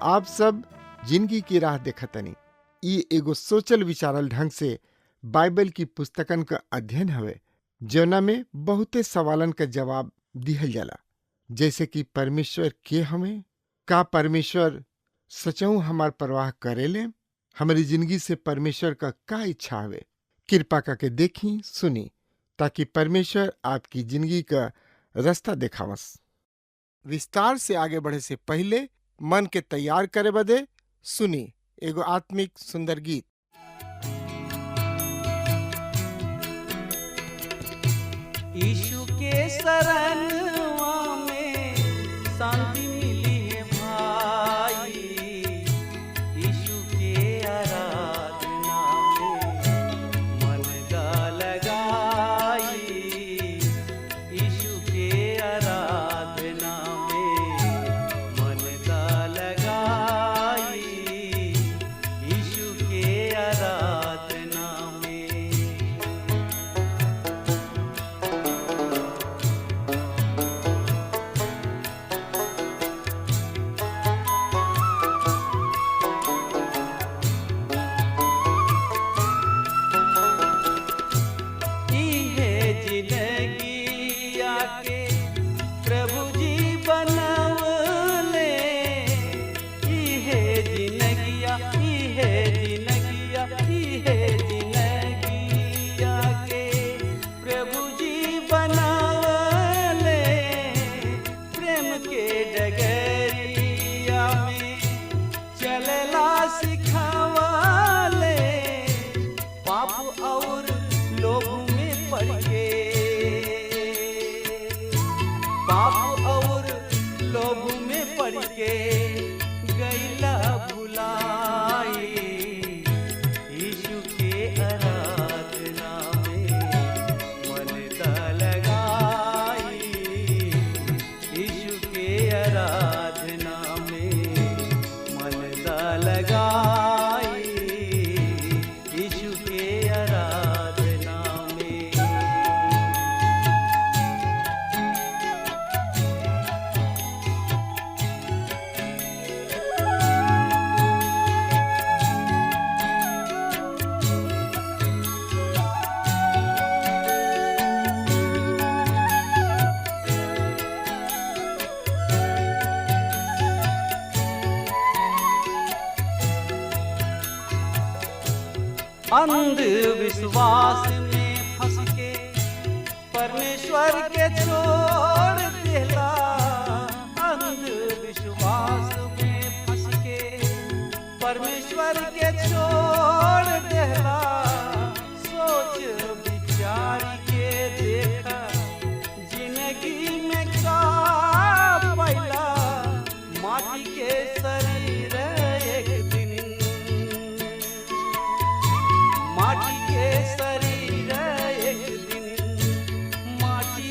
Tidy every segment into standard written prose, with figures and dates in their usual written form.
आप सब जिंदगी की राह देखतनी। ई एगो सोचल विचारल ढंग से बाइबल की पुस्तकन का अध्ययन हवे, जौना में बहुते सवालन का जवाब दिहल जाला। जैसे कि परमेश्वर के हमें, का परमेश्वर सचऊ हमार परवाह करेले, हमारी जिंदगी से परमेश्वर का इच्छा हवे। कृपा करके देखी सुनी, ताकि परमेश्वर आपकी जिंदगी का रास्ता देखावस। विस्तार से आगे बढ़े से पहले मन के तैयार करे बदे सुनी एगो आत्मिक सुंदर गीत। यीशु के शरणवा में शांति मिली है भाई, यीशु के आराधना में मन दा लगाई, यीशु के आराधना में मन दा लगाई, यीशु के आराधना में। इहे जिंदगी आके प्रभु जी बनवले, इहे जिंदगिया, इहे जिंदगिया, इहे जिंदगी आके प्रभु जी बनवले। प्रेम के डगरिया में चलला सिखावले, पाप और लोभ में पड़ के, पाप और लोभ में पड़ के गैला भुलाई, यीशु के आराधना में मन दा लगाई, यीशु के आराधना में मन दा लगाई, यीशु के आराधना में। अंधविश्वास में फंस के परमेश्वर के छोड़ देला, अंधविश्वास में फंस के परमेश्वर के छोड़ देला। सोच विचार के देखा जिंदगी में का पैला, माटी के शरीर एक दिन, माटी के शरीर एक दिन माटी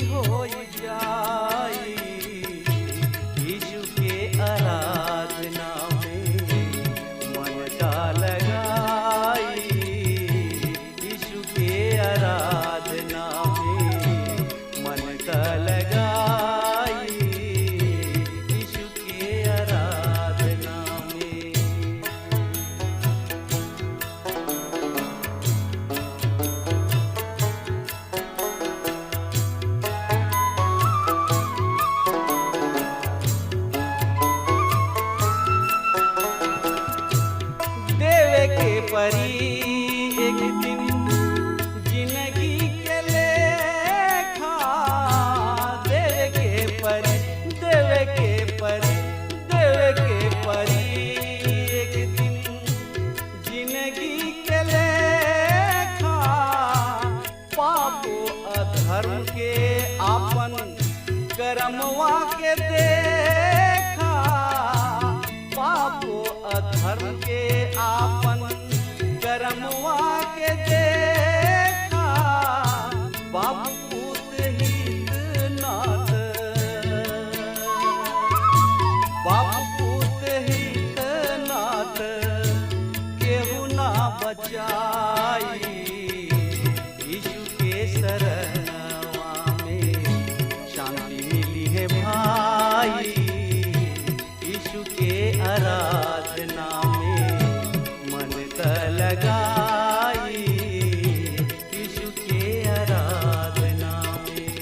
करमवा के देखा, पापो अधर्म के आपन करमवा के देखा, बाप पूत हित नाथ, बाप पूत हित नाथ, केहू ना बचाई, यीशु के शरणवा में शांति मिली है भाई, यीशु के आराधना में मन त लगाई, यीशु के आराधना में।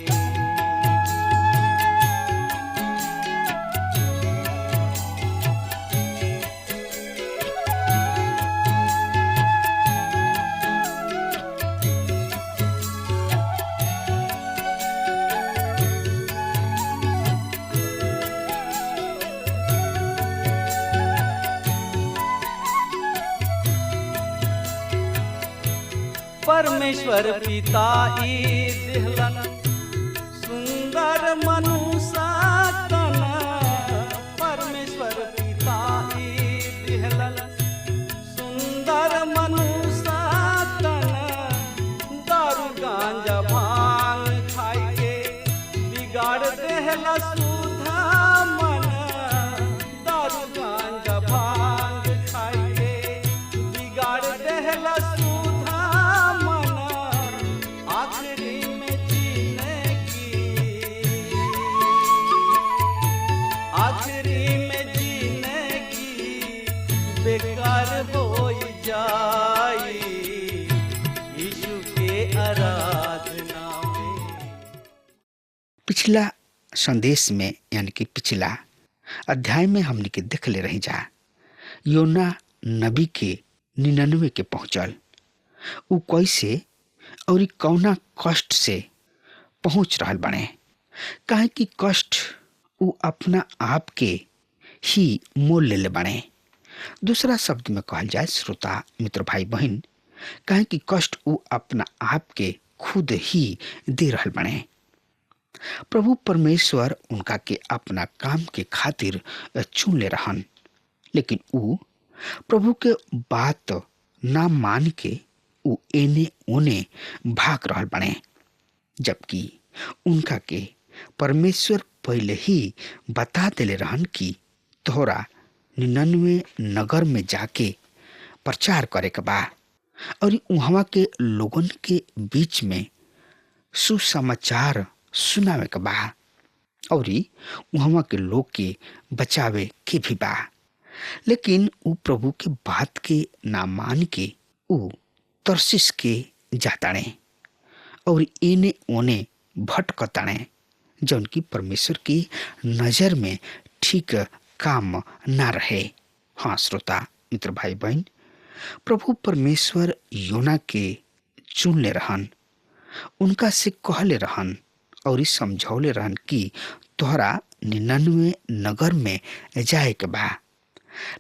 परमेश्वर पिता ई दिहलन सुंदर मनुष्य तन, परमेश्वर पिता ई दिहलन सुंदर मनुष्य तन, दारू गांजा भांग खाई के बिगाड़ देहला सुधा मन, दारू गांजा भांग खाई के बिगाड़ देहला सुधा मन, आखिरी में जीने की, आखिरी में जीने की बेकार हो जाई, यीशु के आराधना में। पिछला संदेश में यानी कि पिछला अध्याय में हमने के देख ले रही जा योना नबी के 99 के पहुंचल, उ कैसे और कौना कष्ट से पहुंच रहल बने, काहे कि कष्ट उ अपना आप के ही मोल ले बने। दूसरा शब्द में कहल जाए श्रोता मित्र भाई बहन, काहे कि कष्ट उ अपना आप के खुद ही दे रहल बने। प्रभु परमेश्वर उनका के अपना काम के खातिर चुन ले रहन, लेकिन उ प्रभु के बात ना मान के उ एने ओने भाग रहल बने, जबकि उनका के परमेश्वर पहले ही बता देले रहन कि तोहरा 99 नगर में जाके प्रचार करे के बा और वहां के लोगन के बीच में सुसमाचार सुनावे के बा और वहां के लोग के बचावे के भी बा। लेकिन उ प्रभु के बात के ना मान के उ तरसीस के जाताने और एने ओने भटकताने, जौन की परमेश्वर की नजर में ठीक काम ना रहे। हाँ श्रोता मित्र भाई बहन, प्रभु परमेश्वर योना के चुन ले रहन, उनका से कहले रहन और समझौले रहन कि तोहरा 99 नगर में जाए के बा,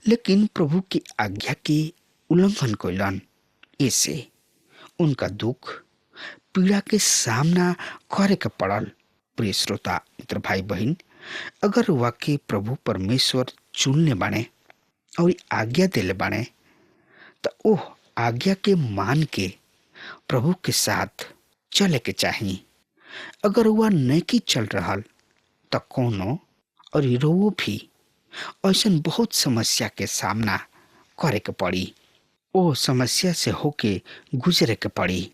लेकिन प्रभु की आज्ञा के उल्लंघन कइलन। ऐसे उनका दुख पीड़ा के सामना करे के पड़ल। प्रिय श्रोता मित्र भाई बहन, अगर वाकई प्रभु परमेश्वर चुनले बाने और आज्ञा देले बाने तो ओह आज्ञा के मान के प्रभु के साथ चले के चाहिए। अगर वह नहीं चल रहा तो कोनो और रोवो भी ऐसा बहुत समस्या के सामना करे के पड़ी, ओ समस्या से होके गुजरे के पड़ी,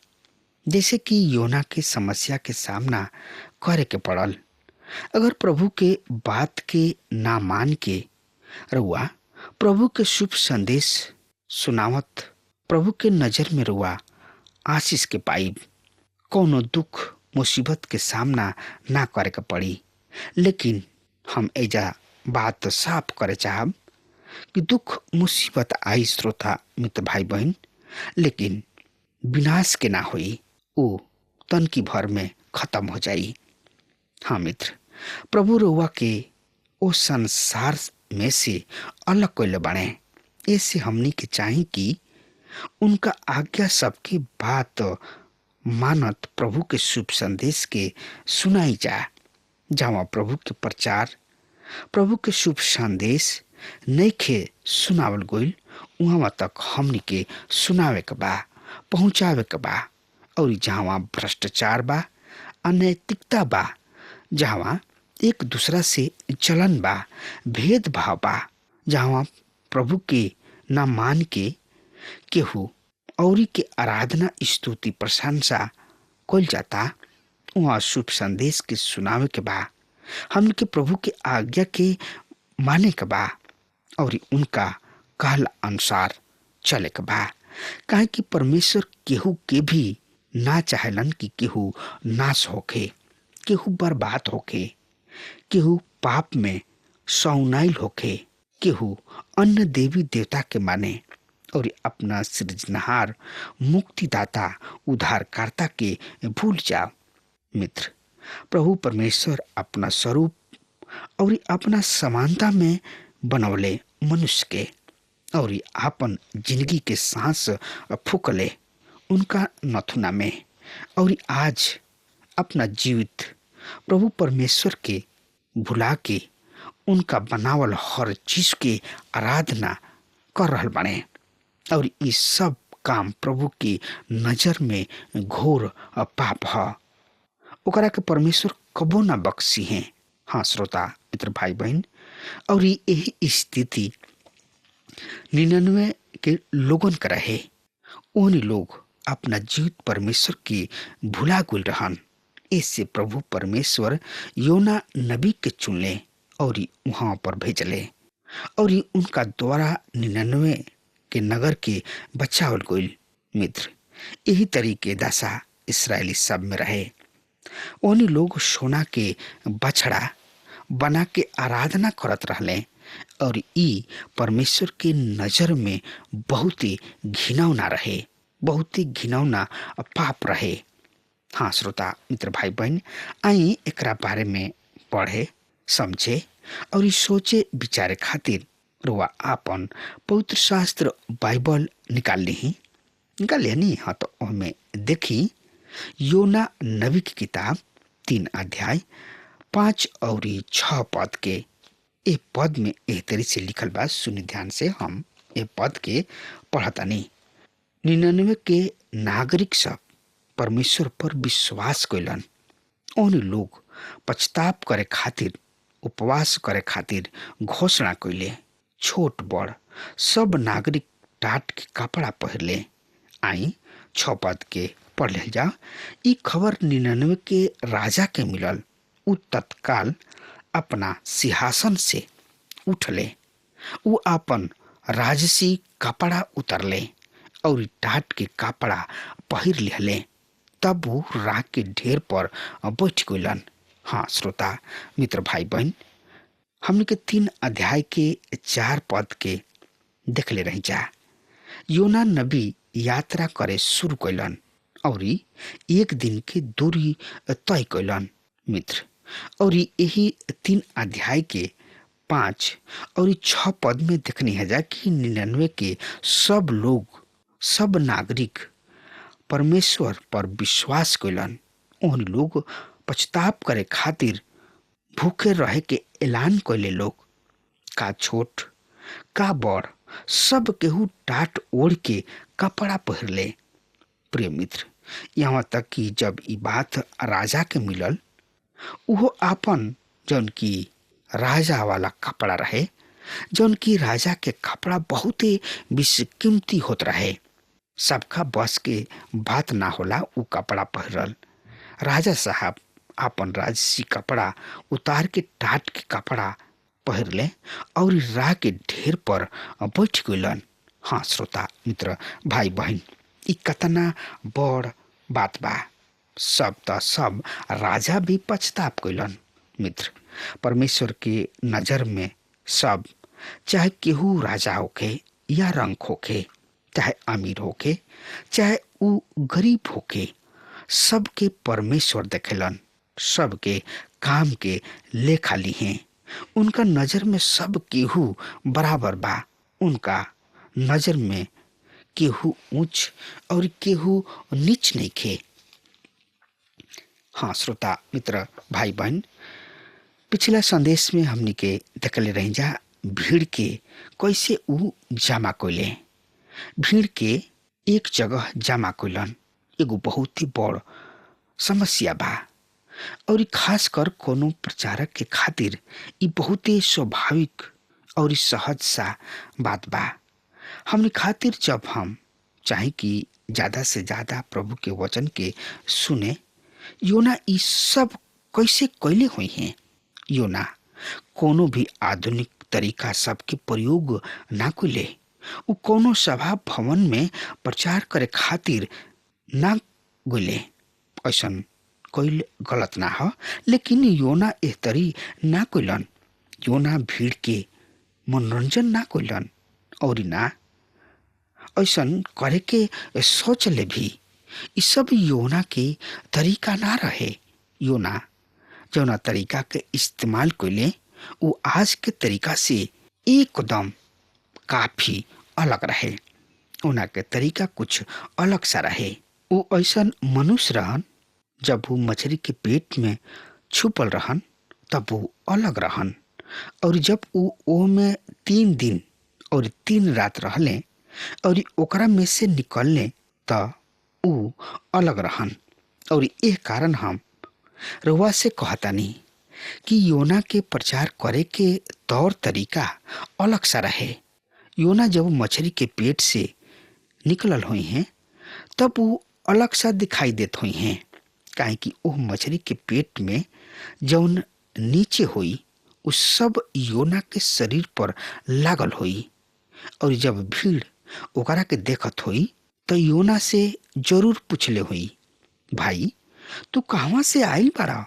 जैसे कि योना के समस्या के सामना करे के पड़ल। अगर प्रभु के बात के ना मान के रुआ प्रभु के शुभ संदेश सुनावत प्रभु के नजर में रुआ आशीष के पाइब, कोनो दुख मुसीबत के सामना ना करे के पड़ी। लेकिन हम एजा बात साफ करे चाहब कि दुख मुसीबत आई श्रोता मित्र भाई बहन, लेकिन विनाश के ना होई, वो तन की भर में खत्म हो जाई। हाँ मित्र, प्रभु रुआ के ओ संसार में से अलग कोई बने, ऐसे हमनी के चाहिए कि उनका आज्ञा सबकी बात मानत प्रभु के शुभ संदेश के सुनाई जा। जहाँ प्रभु के प्रचार, प्रभु के शुभ संदेश नइखे सुनावल गइल, उहाँ तक हमनी के सुनावे के बा, पहुँचावे के बा। और जहाँ भ्रष्टाचार बा, अनैतिकता बा, जहाँ एक दूसरा से जलन बा, भेदभाव बा, जहाँ प्रभु के ना मान के केहू औरी के आराधना, स्तुति, प्रशंसा कइल जाता, वहाँ शुभ संदेश के सुनावे के बा, हमन के प्रभु के आज्ञा के माने के बा और उनका कहल अनुसार चले के बा। काहे कि परमेश्वर केहू के भी ना चाहेलन कि केहू नाश होखे, केहू बर्बाद होखे, केहू पाप में सौनाइल होखे, केहू अन्य देवी देवता के माने और अपना सृजनहार, मुक्तिदाता, उद्धारकर्ता के भूल जाओ। मित्र, प्रभु परमेश्वर अपना स्वरूप और अपना समानता में बनवले मनुष्य के और आपन जिंदगी के सांस फूकले उनका नथुना में, और आज अपना जीवित प्रभु परमेश्वर के भुला के उनका बनावल हर चीज के आराधना कर रहल बने। और ये सब काम प्रभु की नजर में घोर पाप है, ओकरा के परमेश्वर कबो ना बख्शी है। हाँ श्रोता मित्र भाई बहन, और यही स्थिति 99 के लोगन का रहे। उन्हीं लोग अपना जीवित परमेश्वर की भुला गुल रहन। इससे प्रभु परमेश्वर योना नबी के चुनले और वहां पर भेजले और उनका द्वारा 99 के नगर के बचावल गइल। मित्र, यही तरीके दशा इसराइली सब में रहे। उन्हीं लोग सोना के बछड़ा बना के आराधना करत रहले और ई परमेश्वर के नजर में बहुत ही घिनौना रहे, बहुत ही घिनौना पाप रहे। हाँ श्रोता मित्र भाई बहन, आई एकरा बारे में पढ़े, समझे और ई सोचे विचारे खातिर रुआ आपन पवित्र शास्त्र बाइबल निकाल ली। हाँ तो हमें देखी योना नबी की किताब 3 अध्याय 5 और 6 पद के। ए पद में एह तरी से लिखल बा, सुनि ध्यान से, हम ए पद के पढ़तानी। 99 के नागरिक सब परमेश्वर पर विश्वास कैलन। उन लोग पछताप करे खातिर, उपवास करे खातिर घोषणा कैले। छोट बड़ सब नागरिक टाट के कपड़ा पहरले। आई 6 पद के पढ़ ले जाओ। ई खबर 99 के राजा के मिलल। उ तत्काल अपना सिंहासन से उठले, उ अपन राजसी कपड़ा उतरले और टाट के कपड़ा पहिर लिहले। तब वो राह के ढेर पर बैठ गइलन। हाँ श्रोता मित्र भाई बहन, हमने के 3 अध्याय के 4 पद के देखले रही जा। योना नबी यात्रा करे शुरू कैलन और एक दिन के दूरी तय कैलन। मित्र, और यही 3 अध्याय के 5 और 6 पद में देखनी है जा कि 99 के सब लोग, सब नागरिक परमेश्वर पर विश्वास कैलन। उन लोग पछताप करे खातिर भूखे रहे के ऐलान कैले। लोग का छोट का बड़ सब केहू टाट ओढ़ के कपड़ा पहरले। प्रिय मित्र, यहाँ तक कि जब ई बात राजा के मिलल, उहो आपन जौन की राजा वाला कपड़ा रहे, जौन की राजा के कपड़ा बहुत ही बेशकीमती होत रहे, सबका बस के बात ना होला उ कपड़ा पहरल। राजा साहब आपन राजसी कपड़ा उतार के टाट के कपड़ा पहरले और राह के ढेर पर बैठ गइलन। हाँ श्रोता मित्र भाई बहन, ई कतना बड़ बात बा। सब त सब राजा भी पछताप कैलन। मित्र, परमेश्वर के नजर में सब, चाहे केहू राजा होके या रंक होके, चाहे अमीर होके चाहे उ गरीब होके, सबके परमेश्वर देखेलन, सबके काम के लेखा ली हैं। उनका नजर में सब केहू बराबर बा। उनका नजर में केहू ऊंच और केहू नीच नहीं खे। हाँ श्रोता मित्र भाई बहन, पिछला संदेश में हमनी के देखले रही जा भीड़ के कैसे ऊ जमा कोले। भीड़ के एक जगह जमा कोलन एगो बहुत ही बड़ समस्या बा और खास कर कोनो प्रचारक के खातिर ई बहुत ही स्वाभाविक और सहज सा बात बा। हमने खातिर जब हम चाहे कि ज्यादा से ज्यादा प्रभु के वचन के सुने, योना ई सब कैसे कैले हुई हैं। योना कोनो भी आधुनिक तरीका सबके प्रयोग ना कुले। उ कोनो सभा भवन में प्रचार करे खातिर ना गुले। ऐसन कोई गलत ना हो, लेकिन योना एह तरी ना कोइलन। योना भीड़ के मनोरंजन ना कोइलन और ना ऐसन करे के सोच ले भी। इस सब योना के तरीका ना रहे। योना जौना तरीका के इस्तेमाल कोइले वो आज के तरीका से एकदम काफी अलग रहे। उना के तरीका कुछ अलग सा रहे। वो ऐसन मनुष्य रहन जब वो मछली के पेट में छुपल रहन तब वो अलग रहन, और जब वो में 3 दिन और 3 रात रहले और ओकरा में से निकलने त ऊ अलग रहन। और एह कारण हम रउआ से कहतानी कि योना के प्रचार करे के तौर तरीका अलग सा रहे। योना जब मछली के पेट से निकलल हुई हैं तब वो अलग सा दिखाई देत हुई हैं, काहे कि वो मछली के पेट में जौन नीचे हुई उस सब योना के शरीर पर लागल हुई। और जब भीड़ ओकरा के देखत हुई तो योना से जरूर पूछले हुई, भाई तू कहवा से आइल बारा?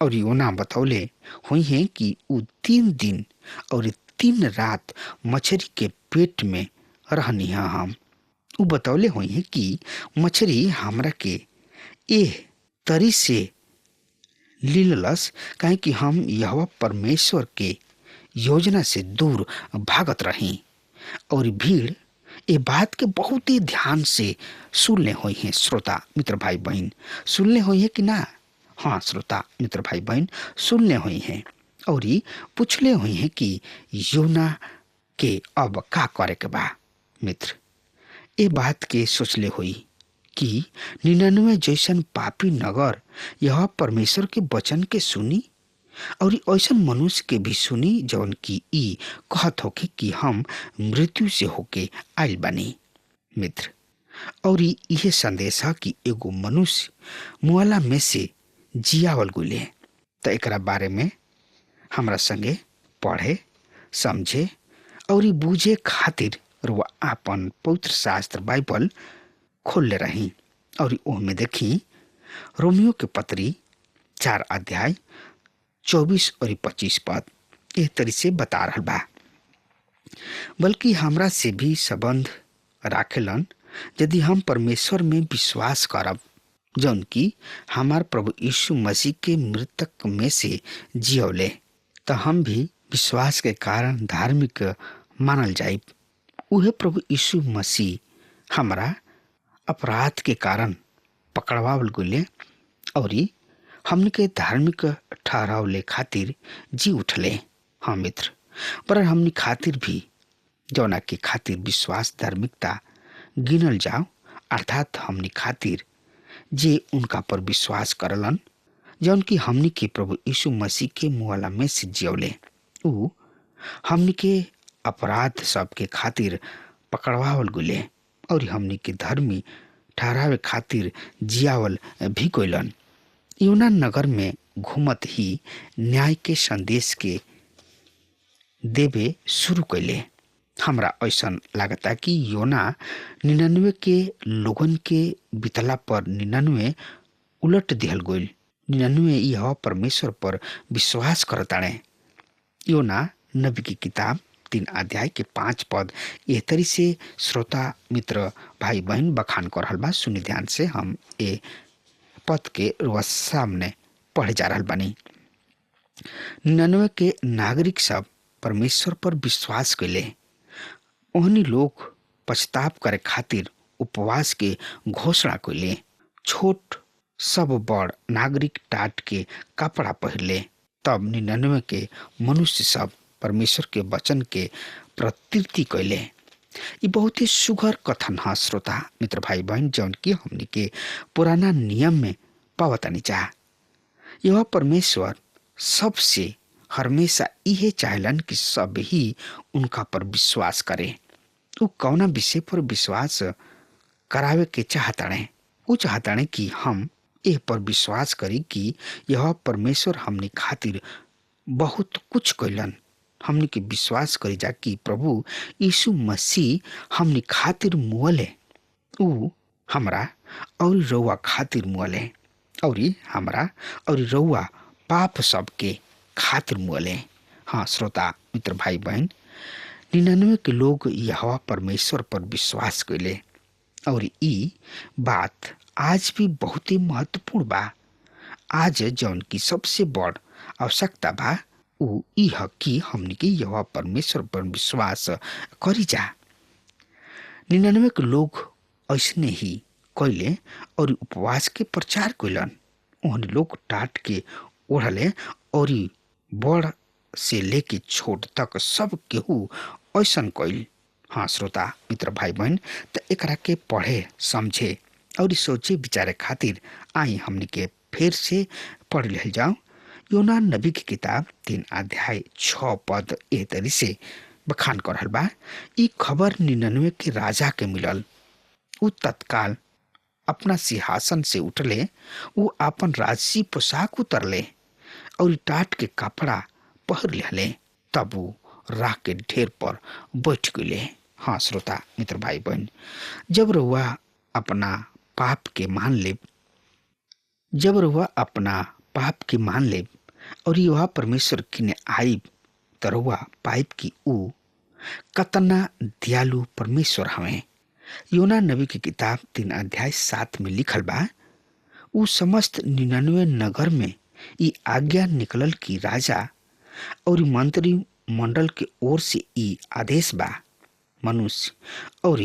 और योना बतौले हुई है कि उ 3 दिन और 3 रात मछली के पेट में रहनी है। हम उ बतौले हुई है कि मछली हमरा के एह तरी से लीलस काहे कि हम यहोवा परमेश्वर के योजना से दूर भागत रही। और भीड़ ये बात के बहुत ही ध्यान से सुनले हुई हैं। श्रोता मित्र भाई बहन सुनले हुई है कि ना? हाँ श्रोता मित्र भाई बहन सुनले हुई हैं और पूछले हुई हैं कि योना के अब का करे के बा। मित्र ये बात के सोचले हुई कि 99 जैसन पापी नगर यह परमेश्वर के वचन के सुनी और ऐसन मनुष्य के भी सुनी जवन की ई कहत होके कि हम मृत्यु से होके आइल बानी। मित्र और यह संदेश है कि एगो मनुष्य मुआला में से जियावल गुले। तो एकरा बारे में हमरा संगे पढ़े समझे और बूझे खातिर रुआ आपन पवित्र शास्त्र बाइबल खोल ले रही और ओहमे देखी रोमियो के पत्री 4 अध्याय 24 और 25 पद एह तरी से बता रहल बा। बल्कि हमरा से भी संबंध राखेलन यदि हम परमेश्वर में विश्वास करब जौन की हमार प्रभु यीशु मसीह के मृतक में से जियौले, तो हम भी विश्वास के कारण धार्मिक मानल जाइब। उहे प्रभु यीशु मसीह हमारा अपराध के कारण पकड़वावल गुले और हमने के धार्मिक ठहरावले खातिर जी उठले। हाँ मित्र, पर हमने खातिर भी जौना के खातिर विश्वास धार्मिकता गिनल जाओ, अर्थात हमने खातिर जे उनका पर विश्वास करलन जौन की हमने के प्रभु यीशु मसीह के मुआला में से जियौले, ऊ हमने के अपराध सब के खातिर पकड़वावल गुले और हमने के धर्मी ठहरावे खातिर जियावल भी कोइलन। योना नगर में घूमत ही न्याय के संदेश के देवे शुरू कैले। हमरा ऐसन लागता कि योना 99 के लोगन के बितला पर 99 उलट दिहल गइल। 99 यह परमेश्वर पर विश्वास करताड़े। योना नबी की किताब 3 अध्याय के 5 पद एह तरी से श्रोता मित्र भाई बहन बखान कर रहल बा। सुनी ध्यान से, हम ए पद के रुआ सामने पढ़े जा रहल बानी। 99 के नागरिक सब परमेश्वर पर विश्वास कैले। ओहनी लोग पछताप करे खातिर उपवास के घोषणा कैले। छोट सब बड़ नागरिक टाट के कपड़ा पहले तब 99 के मनुष्य सब परमेश्वर के वचन के प्रतीति कैले। ये बहुत ही सुघर कथन है श्रोता मित्र भाई बहन, जौन की हमनी के पुराना नियम में पावतानी चाह। यह परमेश्वर सबसे हमेशा यह चाहलन कि सब ही उनका पर विश्वास करे। वो कौना विषय पर विश्वास करावे के चाहताड़े? वो चाहताड़े कि हम एह पर विश्वास करी कि यह परमेश्वर हमने खातिर बहुत कुछ कैलन। हमने के विश्वास करी जा कि प्रभु यीशु मसीह हमने खातिर मुअले, ऊ हमरा और रउआ खातिर मुअले, और हमरा और रउआ पाप सब के खातिर मुअले। हाँ श्रोता मित्र भाई बहन, 99 के लोग यहोवा परमेश्वर पर विश्वास कैले, और ई बात आज भी बहुत ही महत्वपूर्ण बा। आज जौन की सबसे बड़ आवश्यकता बा ऊ ई ह कि हमने के यहोवा परमेश्वर पर विश्वास करी जा। 99 के लोग ऐसने ही कैले और उपवास के प्रचार कैलन। उन्हें लोग टाट के ओढ़ले और बड़ से लेके छोट तक सब केहू ऐसन कैल। हाँ श्रोता मित्र भाई बहन, तो एकरा के पढ़े समझे और सोचे विचारे खातिर आई हमने के फिर से पढ़ ले जाओ। योना नबी की किताब 3 अध्याय 6 पद एह तरी से बखान कर रहल बा। ई खबर 99 के राजा के मिलल। ऊ तत्काल अपना सिंहासन से उठले, ऊ अपन राजसी पोशाक उतरले और टाट के कपड़ा पहर लेले। तब वो राह के ढेर पर बैठ गए। हाँ श्रोता मित्र भाई बहन, जब रउआ अपना पाप के मान लेब और यह परमेश्वर किने आईब, तो रउआ पाइब की ऊ कतना दयालु परमेश्वर हवे। योना नबी की किताब 3 अध्याय 7 में लिखल बा, ऊ समस्त 99 नगर में ई आज्ञा निकलल की राजा और मंत्री मंडल के ओर से ई आदेश बा, मनुष्य और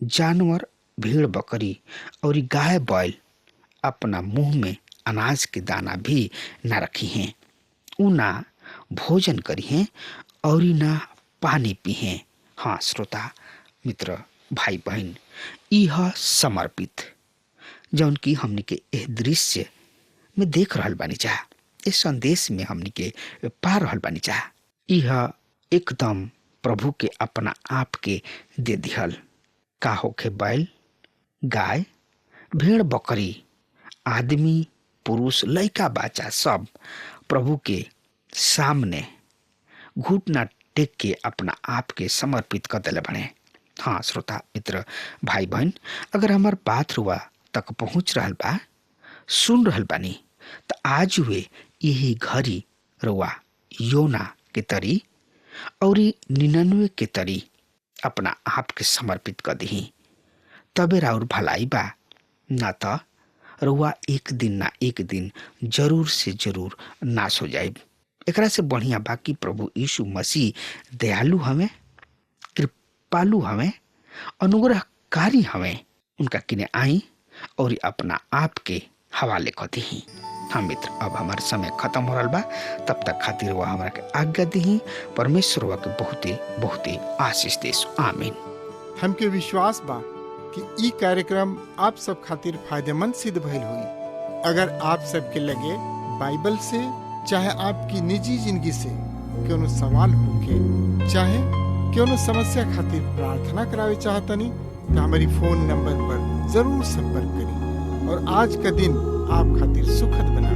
जानवर, भेड़ बकरी और गाय बैल अपना मुंह में अनाज के दाना भी न रखी हैं। ऊ ना भोजन करी हैं और ना पानी पी हैं। हाँ श्रोता मित्र भाई बहन, यह समर्पित जौन की हमने के एह दृश्य में देख रहल बानी जा, इस संदेश में हमने के पा रहल बानी जा, यह एकदम प्रभु के अपना आप के दे दिहल। का होखे बैल, गाय, भेड़ बकरी, आदमी, पुरुष, लड़का बच्चा सब प्रभु के सामने घुटना टेक के अपना आप के समर्पित कर दिले बने। हाँ श्रोता मित्र भाई बहन, अगर हमार बात रुआ तक पहुंच रहल बा, सुन रहल बानी, तो आज हुए यही घड़ी रुआ योना के तरी और 99 के तरी अपना आप के समर्पित कर दी, तबे राउर भलाई बा। ना तो रुआ एक दिन ना एक दिन जरूर से जरूर नाश हो जाए। एकरा से बढ़िया बाकी प्रभु यीशु मसीह दयालु हमें, कृपालु हमें, अनुग्रहकारी हमें। उनका किने आई और अपना आप के हवाले कर दी। हाँ मित्र, अब हमारा समय खत्म हो रहा बा, तब तक खातिर वह हमारा के आज्ञा दी। परमेश्वर वह के बहुत ही आशीष देस। आमीन। हमके विश्वास बा कि ई कार्यक्रम आप सब खातिर फायदेमंद सिद्ध भइल होई। अगर आप सबके लगे बाइबल से चाहे आपकी निजी जिंदगी से कोनो सवाल होके चाहे कोनो समस्या खातिर प्रार्थना करावे चाहतनी, तो हमारी फोन नंबर पर जरूर संपर्क करें और आज का दिन आप खातिर सुखद बना।